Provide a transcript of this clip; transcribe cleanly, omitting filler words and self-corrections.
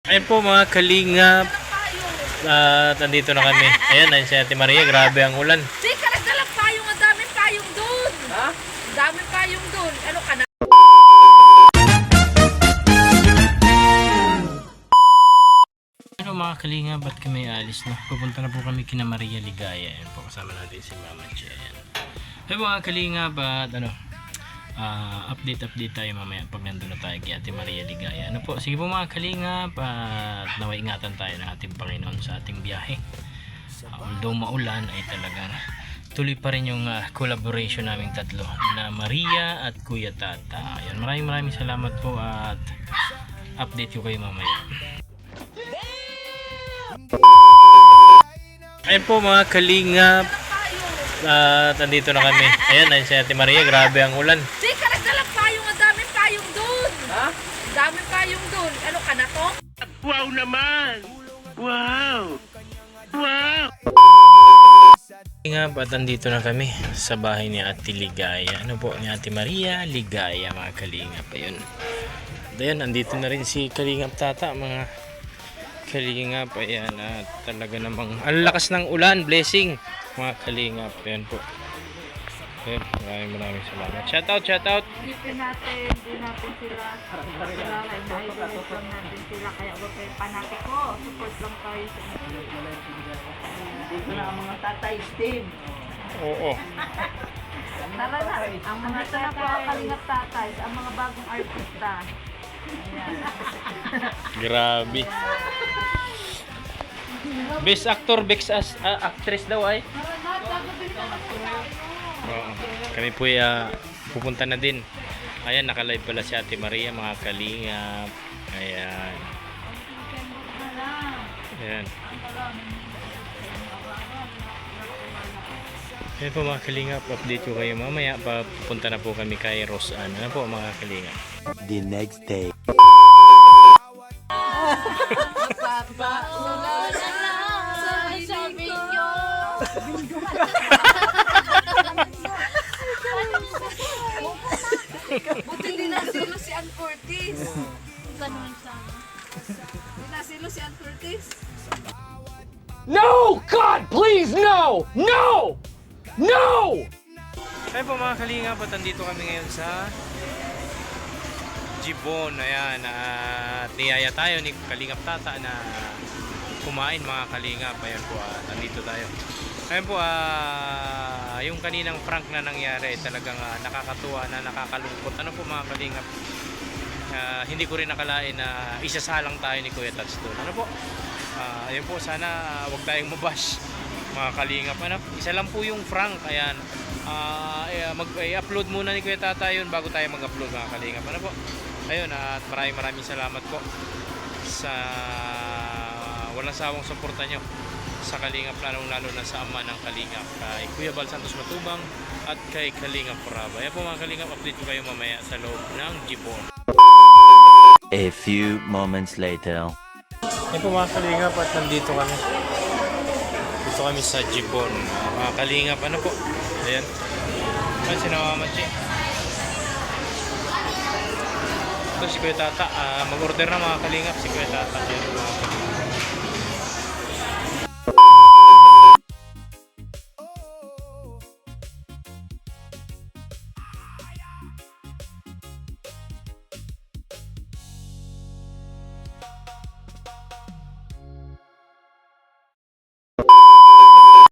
Ayun po mga kalingap. At andito na kami. Ayan, ayun si Ate Maria. Grabe ang ulan. Teka, nagdalang payong. Ang daming payong doon. Ha? Ang daming payong doon. Ano ka na? Pero mga kalingap, ba't kami alis na? Pupunta na po kami kina Maria Ligaya. Ayan po, kasama natin si Mama Che. Ayan. Pero mga kalingap, at update tayo mamaya pag nandun na tayo kay Ate Maria Ligaya. Ano po, sige po mga kalingap, at naway ingatan tayo ng ating Panginoon sa ating biyahe. Although maulan ay talagang tuloy pa rin yung collaboration naming tatlo na Maria at Kuya Tata. Ayan, maraming salamat po at update ko kayo mamaya. Ayun po mga kalingap. At andito na kami. Ayan, ayun si Ate Maria. Grabe ang ulan. Teka, nagdalang payong. Ang daming payong doon. Ha? Ang daming payong doon. Ano ka na to? Wow naman! Wow! Wow! Nga, at andito na kami sa bahay ni Ate Ligaya. Ano po, ni Ate Maria Ligaya, mga kalingap. Ayun. Ayan, andito na rin si Kalingap Tata, mga kalingap. Ayan, at talaga namang ang lakas ng ulan, blessing, mga kalingap. Ayan po. Ayan, maraming salamat. Shout out. Hindi natin sila. Naipulutan natin sila. Kaya wapay panati ko. Support lang tayo sa inyo. Dito na ang mga tatay, Steve. Oo. Tara na. Ang mga tatay, kalingap tatay, ang mga bagong artista. Ayan. Grabe. Best actor, best actress daw ay. Oo. Kami po pupunta na din. Ayan, nakalive pala si Ate Maria, mga kalingap. Ayan. Ayan. Ayan po mga kalingap, update ko kayo mamaya. Pupunta na po kami kay Rosan. Ano po mga kalingap? The next day. Sabi nyo. Buti dinasilo si Ann Curtis. Ganun sana. Dinasilo si Ann Curtis. No! God, please, no! No! No! Ayun po mga kalingap, at andito kami ngayon sa Jibon. Ayan, at niyaya tayo ni Kalingap Tata na kumain, mga kalingap. Ayan po, nandito tayo. Ayun po, yung kaninang prank na nangyari talagang nakakatuwa na nakakalungkot. Ano po mga kalingap, hindi ko rin nakalain na isasalang tayo ni Kuya Tats doon. Ano po, ayun po, sana wag tayong mabash mga kalingap. Ano, isa lang po yung prank. Ayan, mag-upload muna ni Kuya Tata yun bago tayo mag-upload, mga kalingap. Ano po, ayun, at maraming salamat po sa walang sawang suporta nyo sa Kalingap, lalo na sa ama ng Kalingap, kay Kuya Bal Santos Matubang at kay Kalingap Poraba. Ayan po mga kalingap, update ko kayo mamaya sa loob ng Jibon. A few moments later. Ayan po mga kalingap, at nandito kami. Dito kami sa Jibon. Mga kalingap, ano po? Ayan. Ayan si Mama Che. Ito si Kuya Tata. Mag-order na mga kalingap si Kuya Tata. Ayan, mga kalingap.